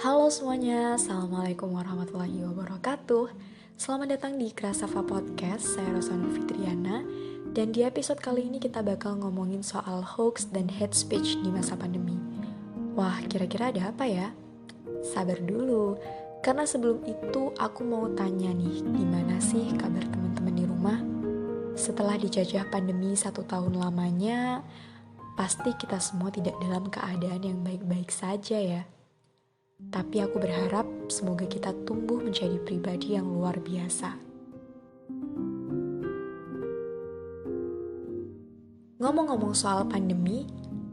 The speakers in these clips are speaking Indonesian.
Halo semuanya, Assalamualaikum warahmatullahi wabarakatuh. Selamat datang di Krasafa Podcast, saya Rosana Fitriana. Dan di episode kali ini kita bakal ngomongin soal hoax dan hate speech di masa pandemi. Wah, kira-kira ada apa ya? Sabar dulu, karena sebelum itu aku mau tanya nih, gimana sih kabar teman-teman di rumah? Setelah dijajah pandemi 1 tahun lamanya, pasti kita semua tidak dalam keadaan yang baik-baik saja ya. Tapi aku berharap semoga kita tumbuh menjadi pribadi yang luar biasa. Ngomong-ngomong soal pandemi,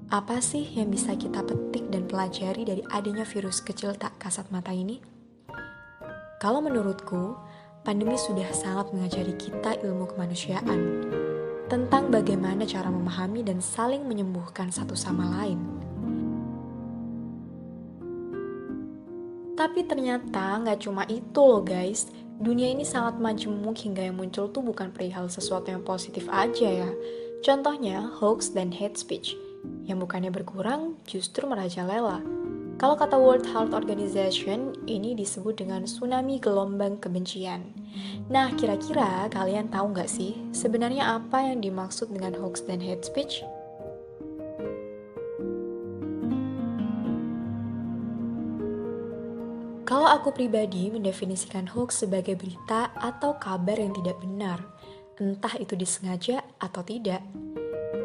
apa sih yang bisa kita petik dan pelajari dari adanya virus kecil tak kasat mata ini? Kalau menurutku, pandemi sudah sangat mengajari kita ilmu kemanusiaan tentang bagaimana cara memahami dan saling menyembuhkan satu sama lain. Tapi ternyata nggak cuma itu loh guys. Dunia ini sangat majemuk hingga yang muncul tuh bukan perihal sesuatu yang positif aja ya. Contohnya hoax dan hate speech. Yang bukannya berkurang, justru merajalela. Kalau kata World Health Organization, ini disebut dengan tsunami gelombang kebencian. Nah, kira-kira kalian tahu nggak sih sebenarnya apa yang dimaksud dengan hoax dan hate speech? Kalau aku pribadi mendefinisikan hoax sebagai berita atau kabar yang tidak benar, entah itu disengaja atau tidak.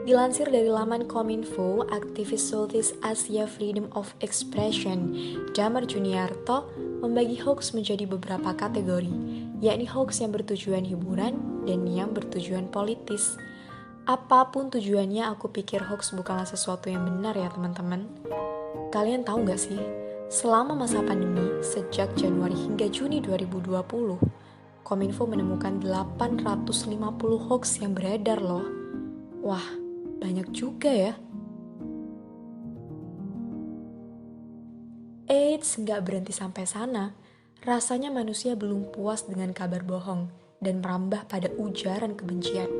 Dilansir dari laman Kominfo, aktivis Southeast Asia Freedom of Expression, Damar Juniarto, membagi hoax menjadi beberapa kategori, yakni hoax yang bertujuan hiburan dan yang bertujuan politis. Apapun tujuannya, aku pikir hoax bukanlah sesuatu yang benar ya teman-teman. Kalian tahu nggak sih? Selama masa pandemi, sejak Januari hingga Juni 2020, Kominfo menemukan 850 hoax yang beredar loh. Wah, banyak juga ya. Eits, nggak berhenti sampai sana. Rasanya manusia belum puas dengan kabar bohong dan merambah pada ujaran kebencian.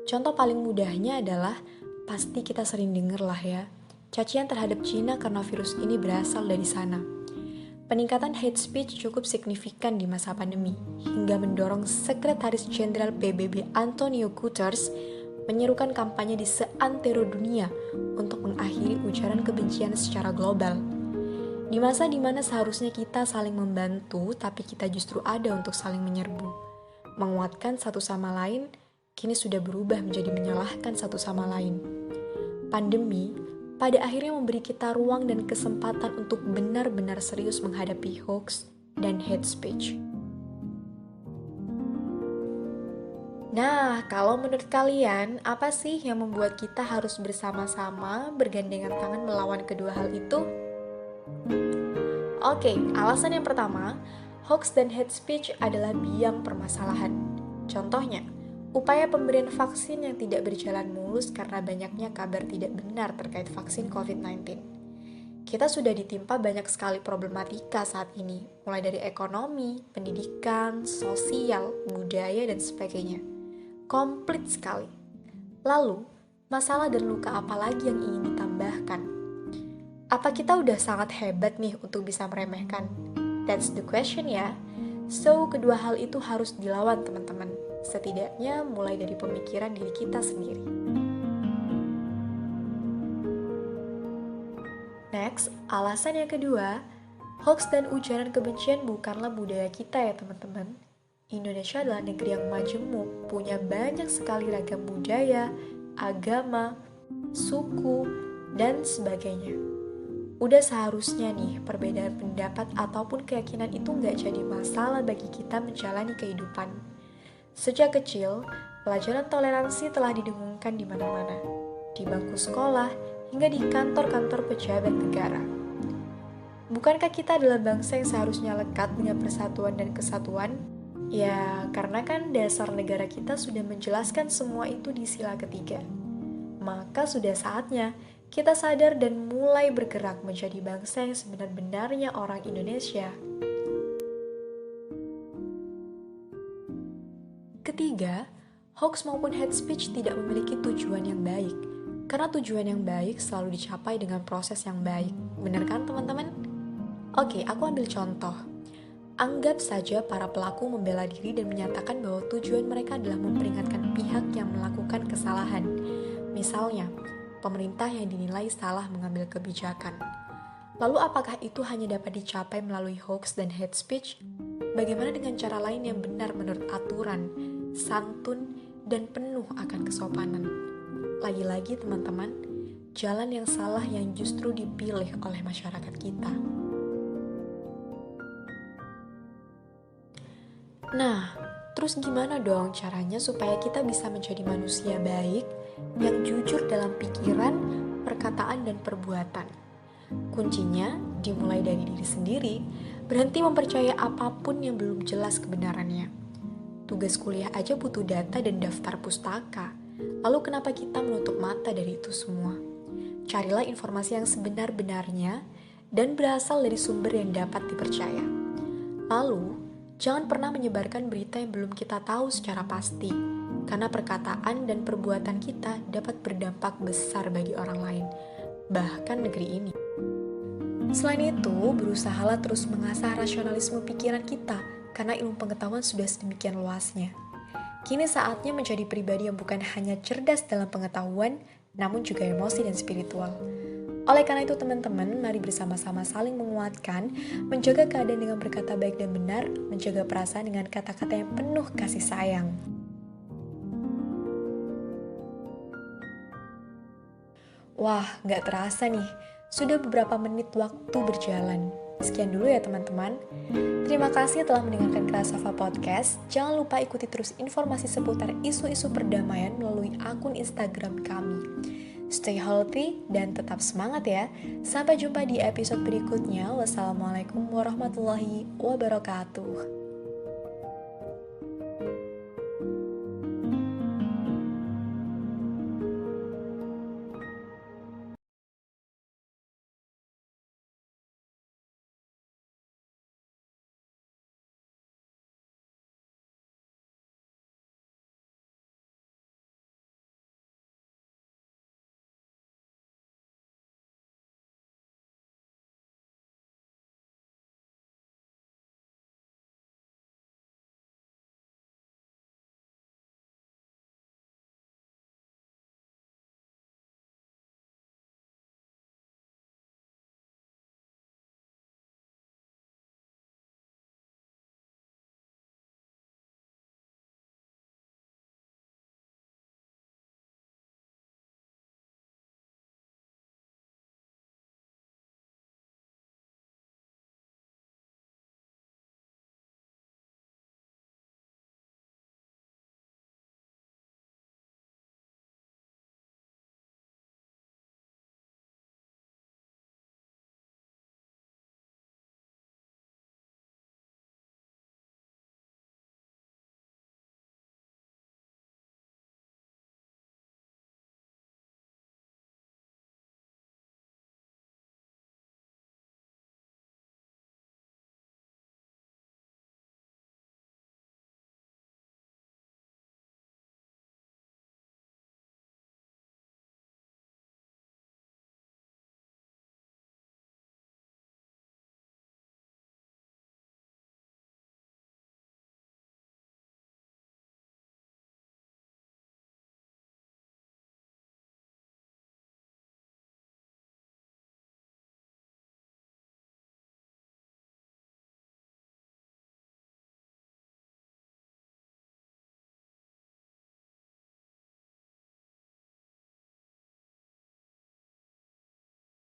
Contoh paling mudahnya adalah, pasti kita sering denger lah ya, cacian terhadap Cina karena virus ini berasal dari sana. Peningkatan hate speech cukup signifikan di masa pandemi, hingga mendorong Sekretaris Jenderal PBB Antonio Guterres menyerukan kampanye di seantero dunia untuk mengakhiri ujaran kebencian secara global. Di masa dimana seharusnya kita saling membantu, tapi kita justru ada untuk saling menyerbu. Menguatkan satu sama lain, kini sudah berubah menjadi menyalahkan satu sama lain. Pandemi pada akhirnya memberi kita ruang dan kesempatan untuk benar-benar serius menghadapi hoax dan hate speech. Nah, kalau menurut kalian, apa sih yang membuat kita harus bersama-sama bergandengan tangan melawan kedua hal itu? Oke, alasan yang pertama, hoax dan hate speech adalah biang permasalahan. Contohnya, upaya pemberian vaksin yang tidak berjalan mulus karena banyaknya kabar tidak benar terkait vaksin COVID-19. Kita sudah ditimpa banyak sekali problematika saat ini, mulai dari ekonomi, pendidikan, sosial, budaya, dan sebagainya. Komplit sekali. Lalu, masalah dan luka apa lagi yang ingin ditambahkan? Apa kita udah sangat hebat nih untuk bisa meremehkan? That's the question ya. So, kedua hal itu harus dilawan teman-teman. Setidaknya mulai dari pemikiran diri kita sendiri. Next, alasan yang kedua, hoax dan ujaran kebencian bukanlah budaya kita ya teman-teman. Indonesia adalah negeri yang majemuk, punya banyak sekali ragam budaya, agama, suku, dan sebagainya. Udah seharusnya nih, perbedaan pendapat ataupun keyakinan itu nggak jadi masalah bagi kita menjalani kehidupan. Sejak kecil, pelajaran toleransi telah didengungkan di mana-mana, di bangku sekolah, hingga di kantor-kantor pejabat negara. Bukankah kita adalah bangsa yang seharusnya lekat dengan persatuan dan kesatuan? Ya, karena kan dasar negara kita sudah menjelaskan semua itu di sila ketiga. Maka sudah saatnya kita sadar dan mulai bergerak menjadi bangsa yang sebenar-benarnya orang Indonesia. Ketiga, hoax maupun hate speech tidak memiliki tujuan yang baik. Karena tujuan yang baik selalu dicapai dengan proses yang baik. Benar kan teman-teman? Oke, aku ambil contoh. Anggap saja para pelaku membela diri dan menyatakan bahwa tujuan mereka adalah memperingatkan pihak yang melakukan kesalahan. Misalnya, pemerintah yang dinilai salah mengambil kebijakan. Lalu apakah itu hanya dapat dicapai melalui hoax dan hate speech? Bagaimana dengan cara lain yang benar menurut aturan, santun, dan penuh akan kesopanan? Lagi-lagi teman-teman, jalan yang salah yang justru dipilih oleh masyarakat kita. Nah, terus gimana dong caranya supaya kita bisa menjadi manusia baik yang jujur dalam pikiran, perkataan, dan perbuatan? Kuncinya dimulai dari diri sendiri, berhenti mempercayai apapun yang belum jelas kebenarannya. Tugas kuliah aja butuh data dan daftar pustaka. Lalu kenapa kita menutup mata dari itu semua? Carilah informasi yang sebenar-benarnya dan berasal dari sumber yang dapat dipercaya. Lalu, jangan pernah menyebarkan berita yang belum kita tahu secara pasti, karena perkataan dan perbuatan kita dapat berdampak besar bagi orang lain, bahkan negeri ini. Selain itu, berusahalah terus mengasah rasionalisme pikiran kita, karena ilmu pengetahuan sudah sedemikian luasnya. Kini saatnya menjadi pribadi yang bukan hanya cerdas dalam pengetahuan, namun juga emosi dan spiritual. Oleh karena itu teman-teman, mari bersama-sama saling menguatkan, menjaga keadaan dengan berkata baik dan benar, menjaga perasaan dengan kata-kata yang penuh kasih sayang. Wah, gak terasa nih, sudah beberapa menit waktu berjalan. Sekian dulu ya teman-teman. Terima kasih telah mendengarkan Kerasafa Podcast. Jangan lupa ikuti terus informasi seputar isu-isu perdamaian melalui akun Instagram kami. Stay healthy dan tetap semangat ya. Sampai jumpa di episode berikutnya. Wassalamualaikum warahmatullahi wabarakatuh.